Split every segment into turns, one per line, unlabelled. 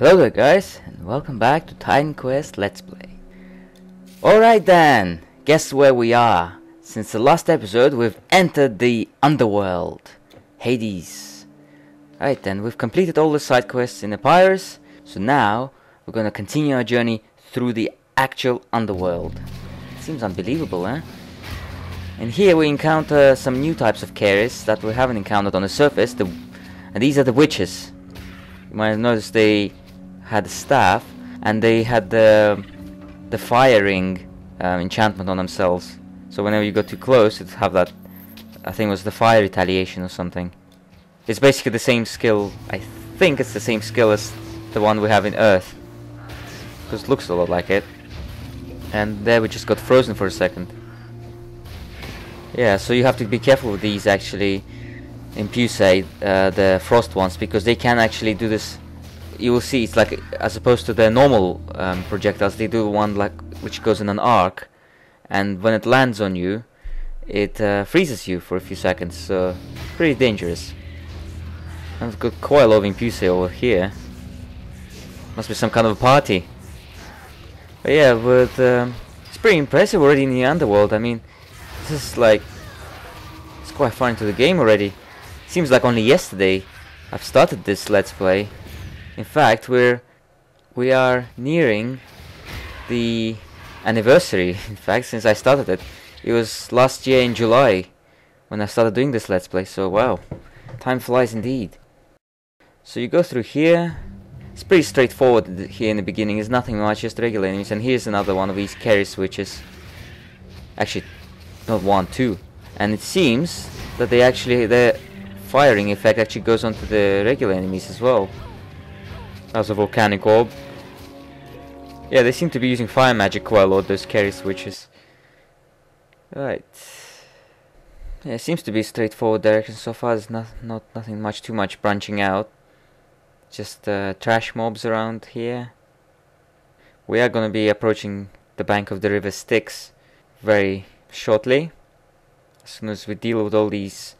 Hello there guys, and welcome back to Titan Quest Let's Play. Alright then, guess where we are? Since the last episode we've entered the underworld, Hades. Alright then, we've completed all the side quests in Epirus, so now we're gonna continue our journey through the actual underworld. Seems unbelievable, eh? And here we encounter some new types of Charis that we haven't encountered on the surface, and these are the witches. You might have noticed they had the staff, and they had the firing enchantment on themselves. So whenever you got too close, it'd have that, I think it was the fire retaliation or something. It's basically the same skill, I think it's the same skill as the one we have in Earth. Because it looks a lot like it. And there we just got frozen for a second. Yeah, so you have to be careful with these actually, in Pusey, the frost ones, because they can actually do this. You will see it's like, as opposed to the normal projectiles, they do one like which goes in an arc, and when it lands on you, it freezes you for a few seconds. So pretty dangerous. I've got coil loving Pusey over here. Must be some kind of a party. But yeah, but it's pretty impressive already in the underworld. I mean, this is like, it's quite far into the game already. Seems like only yesterday I've started this Let's Play. In fact, we are nearing the anniversary. In fact, since I started it, it was last year in July when I started doing this Let's Play. So wow, time flies indeed. So you go through here. It's pretty straightforward here in the beginning. There's nothing much, just regular enemies. And here's another one of these Charis switches. Actually, not one, two. And it seems that their firing effect actually goes onto the regular enemies as well. As a volcanic orb. Yeah, they seem to be using fire magic quite a lot, those Charis switches. Right. Yeah, it seems to be straightforward direction so far. There's nothing too much branching out. Just trash mobs around here. We are going to be approaching the bank of the river Styx very shortly. As soon as we deal with all these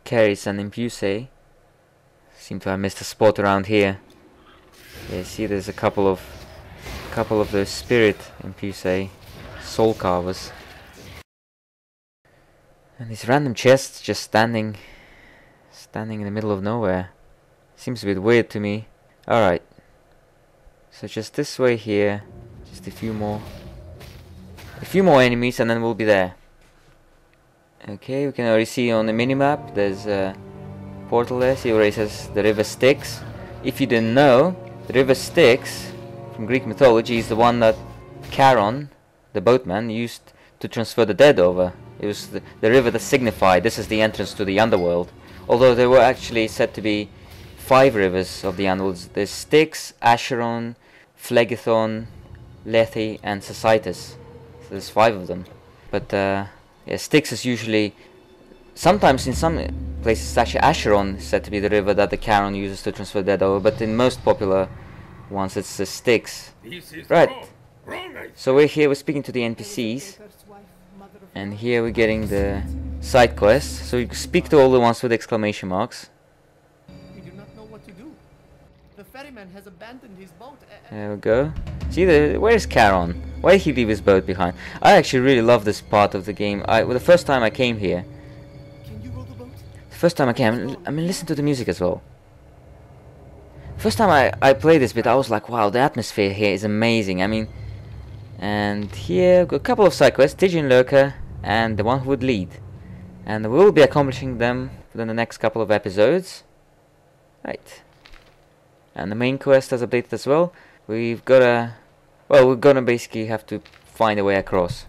Charis and Impusei. Seem to have missed a spot around here. Yeah, see, there's a couple of those spirit Impusei soul carvers, and these random chests just standing in the middle of nowhere. Seems a bit weird to me. All right, so just this way here, just a few more enemies, and then we'll be there. Okay, we can already see on the minimap there's a portal there. See where it says the river Styx. If you didn't know, the river Styx from Greek mythology is the one that Charon, the boatman, used to transfer the dead over. It was the river that signified this is the entrance to the underworld. Although there were actually said to be 5 rivers of the underworld. There's Styx, Charon, Phlegethon, Lethe, and Sycites. So there's 5 of them. But yeah, Styx is usually, sometimes in some places actually Charon is said to be the river that the Charon uses to transfer dead over, but in most popular ones it's the Styx. Right, so we're here, we're speaking to the NPCs, and here we're getting the side quests, so you can speak to all the ones with exclamation marks.
We do not know what to do. The ferryman has abandoned his boat.
There we go. See, where's Charon? Why did he leave his boat behind? I actually really love this part of the game. The first time I came here, first time I came, I mean, listen to the music as well. First time I played this bit, I was like, wow, the atmosphere here is amazing. I mean, and here, a couple of side quests, Stygian Lurker, and the one who would lead. And we'll be accomplishing them within the next couple of episodes. Right. And the main quest has updated as well. We're gonna basically have to find a way across.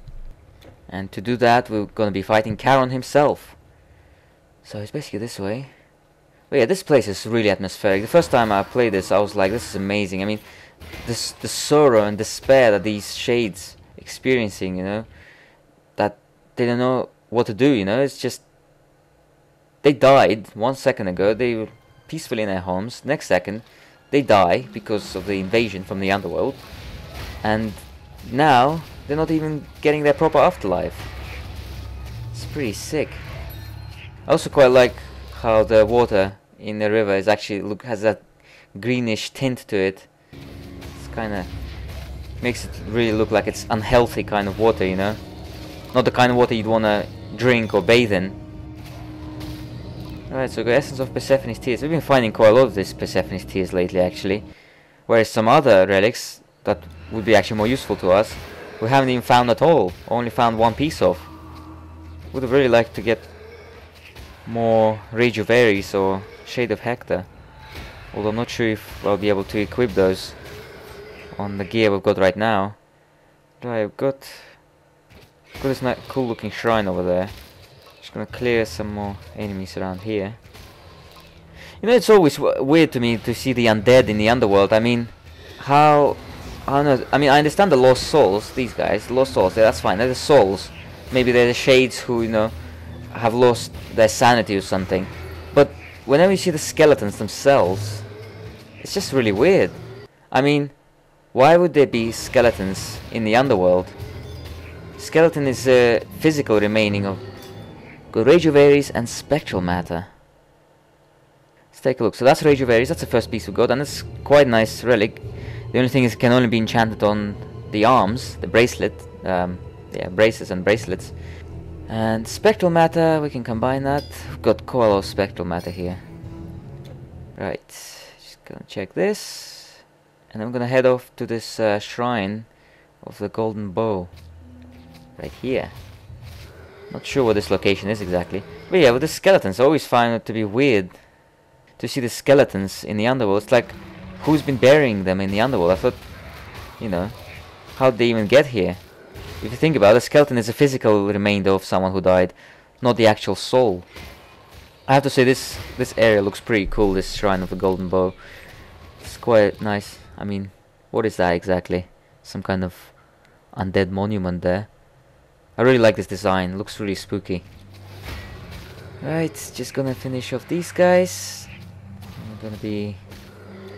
And to do that, we're gonna be fighting Charon himself. So it's basically this way. But yeah, this place is really atmospheric. The first time I played this, I was like, this is amazing. I mean, the sorrow and despair that these shades experiencing, you know, that they don't know what to do, you know. It's just, they died 1 second ago. They were peacefully in their homes. Next second, they die because of the invasion from the underworld. And now, they're not even getting their proper afterlife. It's pretty sick. I also quite like how the water in the river is actually has that greenish tint to it. kinda makes it really look like it's unhealthy kind of water, you know? Not the kind of water you'd wanna drink or bathe in. Alright, so the essence of Persephone's tears. We've been finding quite a lot of this Persephone's tears lately, actually. Whereas some other relics that would be actually more useful to us, we haven't even found at all. Only found one piece of. Would have really liked to get more Rage of Ares or Shade of Hector. Although I'm not sure if I'll be able to equip those on the gear we've got right now. Right, I've got this cool looking shrine over there. Just gonna clear some more enemies around here. You know, it's always weird to me to see the undead in the underworld. I mean, I don't know. I mean, I understand the lost souls. These guys, lost souls. Yeah, that's fine. They're the souls. Maybe they're the shades who, you know, have lost their sanity or something. But whenever you see the skeletons themselves, it's just really weird. I mean, why would there be skeletons in the underworld? Skeleton is a physical remaining of Rage of Ares and spectral matter. Let's take a look. So that's Rage of Ares. That's the first piece we got, and it's quite a nice relic. The only thing is it can only be enchanted on the arms, the bracelet. Yeah, braces and bracelets. And spectral matter, we can combine that. We've got quite a lot of spectral matter here. Right, just gonna check this. And I'm gonna head off to this shrine of the golden bow. Right here. Not sure what this location is exactly. But yeah, with the skeletons, I always find it to be weird to see the skeletons in the underworld. It's like, who's been burying them in the underworld? I thought, you know, how'd they even get here? If you think about it, a skeleton is a physical remainder of someone who died, not the actual soul. I have to say, this area looks pretty cool, this Shrine of the Golden Bow. It's quite nice. I mean, what is that exactly? Some kind of undead monument there. I really like this design, it looks really spooky. Right, just gonna finish off these guys. I'm gonna be...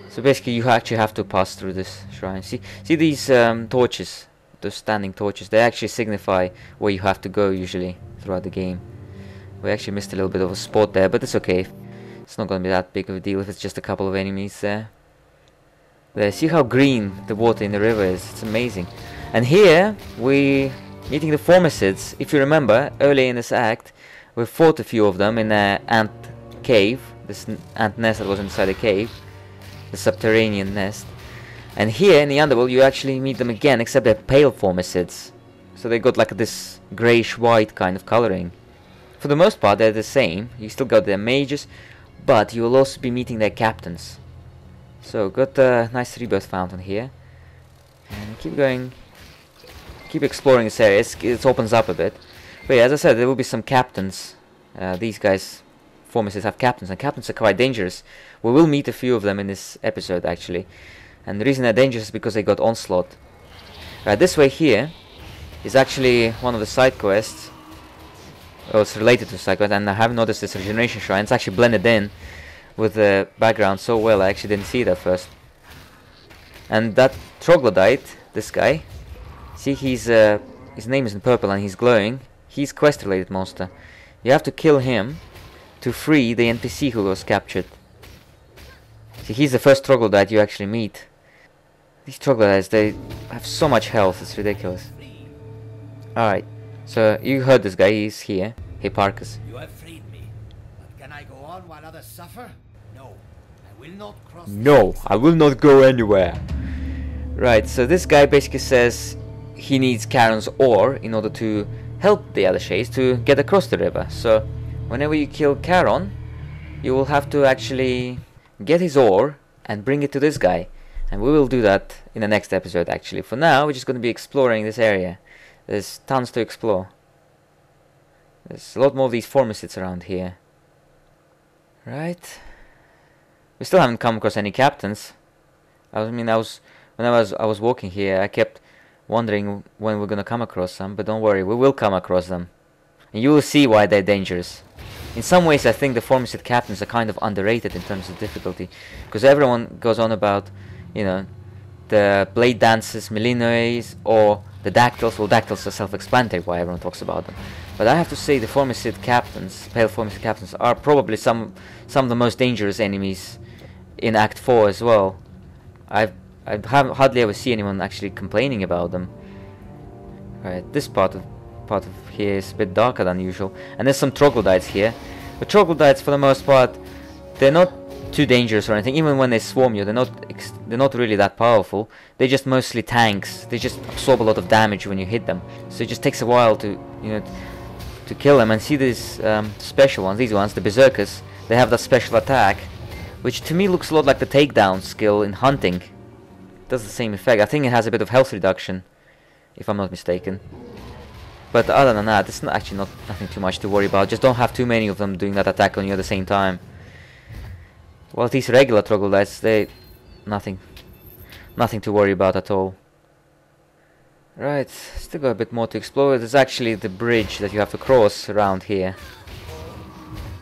So basically you actually have to pass through this shrine. See these torches, those standing torches, they actually signify where you have to go usually throughout the game. We actually missed a little bit of a spot there, but it's okay. It's not gonna be that big of a deal if it's just a couple of enemies there. There, see how green the water in the river is, it's amazing. And here, we meeting the Formicids. If you remember, earlier in this act, we fought a few of them in an ant cave, this ant nest that was inside a cave, the subterranean nest. And here in the underworld, you actually meet them again, except they're pale Formicids. So they got like this greyish-white kind of coloring. For the most part, they're the same. You still got their mages, but you will also be meeting their captains. So, got a nice rebirth fountain here. And keep going. Keep exploring this area. It opens up a bit. But yeah, as I said, there will be some captains. These guys, Formicids, have captains, and captains are quite dangerous. We will meet a few of them in this episode, actually. And the reason they're dangerous is because they got onslaught. Right, this way here is actually one of the side quests. Oh, it's related to the side quest, and I haven't noticed this regeneration shrine. It's actually blended in with the background so well, I actually didn't see it at first. And that troglodyte, this guy, see, he's his name is in purple and he's glowing. He's quest-related monster. You have to kill him to free the NPC who was captured. See, he's the first troglodyte you actually meet. These troglodytes, they have so much health, it's ridiculous. Alright, so you heard this guy, he's here. Hipparchus.
You have freed me, but can I go on while others suffer? No, I will not cross.
No, I will not go anywhere. Right, so this guy basically says he needs Charon's ore in order to help the other shades to get across the river. So whenever you kill Charon, you will have to actually get his ore and bring it to this guy. And we will do that in the next episode, actually. For now, we're just going to be exploring this area. There's tons to explore. There's a lot more of these Formicids around here. Right. We still haven't come across any captains. When I was walking here, I kept wondering when we're gonna come across some, but don't worry, we will come across them. And you will see why they're dangerous. In some ways, I think the Formicid captains are kind of underrated in terms of difficulty, because everyone goes on about, you know, the blade dances, Melinoes, or the dactyls. Well, dactyls are self-explanatory why everyone talks about them. But I have to say the Formicid captains, pale Formicid captains, are probably some of the most dangerous enemies in Act 4 as well. I've I hardly ever see anyone actually complaining about them. Right, this part of here is a bit darker than usual, and there's some troglodytes here. The troglodytes, for the most part, they're not too dangerous or anything. Even when they swarm you, they're not really that powerful. They're just mostly tanks. They just absorb a lot of damage when you hit them. So it just takes a while to to kill them. And see these special ones, these ones, the berserkers. They have that special attack, which to me looks a lot like the takedown skill in hunting. It does the same effect. I think it has a bit of health reduction, if I'm not mistaken. But other than that, it's actually nothing too much to worry about. Just don't have too many of them doing that attack on you at the same time. Well, these regular troglodytes, they nothing to worry about at all. Right, still got a bit more to explore. There's actually the bridge that you have to cross around here.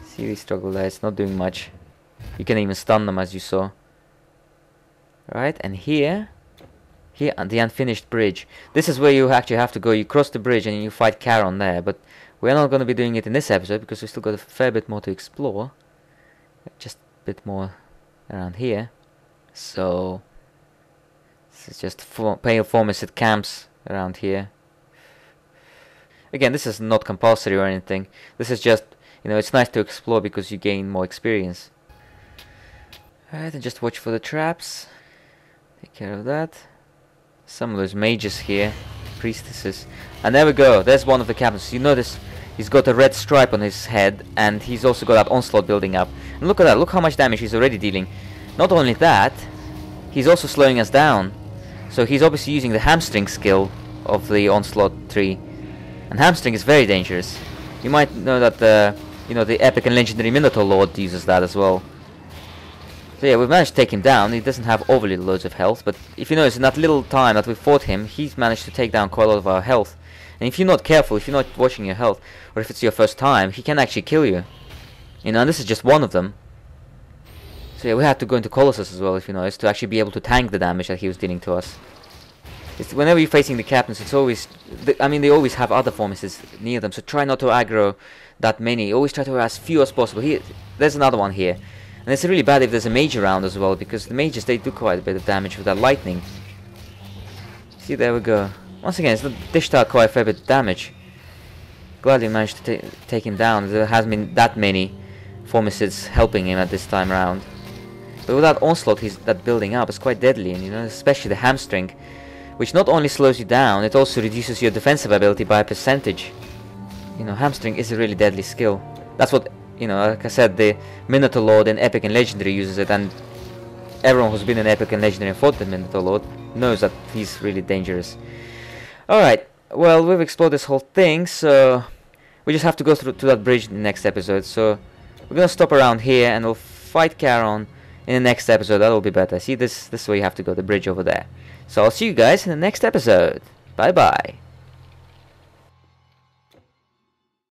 See these troglodytes, not doing much. You can even stun them, as you saw. Right, and here the unfinished bridge. This is where you actually have to go. You cross the bridge and you fight Charon there, but we're not going to be doing it in this episode because we still got a fair bit more to explore. Just a bit more around here. So this is just pale Formicid camps around here. Again, this is not compulsory or anything. This is just, it's nice to explore because you gain more experience. Alright, and just watch for the traps. Take care of that. Some of those mages here, priestesses, and there we go. There's one of the captains. You notice he's got a red stripe on his head, and he's also got that onslaught building up. And look at that. Look how much damage he's already dealing. Not only that, he's also slowing us down. So he's obviously using the hamstring skill of the onslaught tree, and hamstring is very dangerous. You might know that the epic and legendary Minotaur Lord uses that as well. So yeah, we've managed to take him down. He doesn't have overly loads of health, but if you notice, in that little time that we fought him, he's managed to take down quite a lot of our health. And if you're not careful, if you're not watching your health, or if it's your first time, he can actually kill you. And this is just one of them. So yeah, we had to go into Colossus as well, if you notice, to actually be able to tank the damage that he was dealing to us. Whenever you're facing the captains, it's always... they always have other Formicids near them, so try not to aggro that many. Always try to as few as possible. There's another one here. And it's really bad if there's a mage around as well, because the mages, they do quite a bit of damage with that lightning. See, there we go. Once again, it's dished out quite a fair bit of damage. Glad we managed to take him down. There hasn't been that many Formicids helping him at this time around. But with that onslaught that building up, it's quite deadly, and especially the hamstring, which not only slows you down, it also reduces your defensive ability by a percentage. Hamstring is a really deadly skill. That's what, like I said, the Minotaur Lord in Epic and Legendary uses it, and everyone who's been in Epic and Legendary and fought the Minotaur Lord knows that he's really dangerous. Alright, well, we've explored this whole thing, so we just have to go through to that bridge in the next episode. So we're gonna stop around here and we'll fight Charon in the next episode. That'll be better. See, this is where you have to go, the bridge over there. So I'll see you guys in the next episode. Bye bye.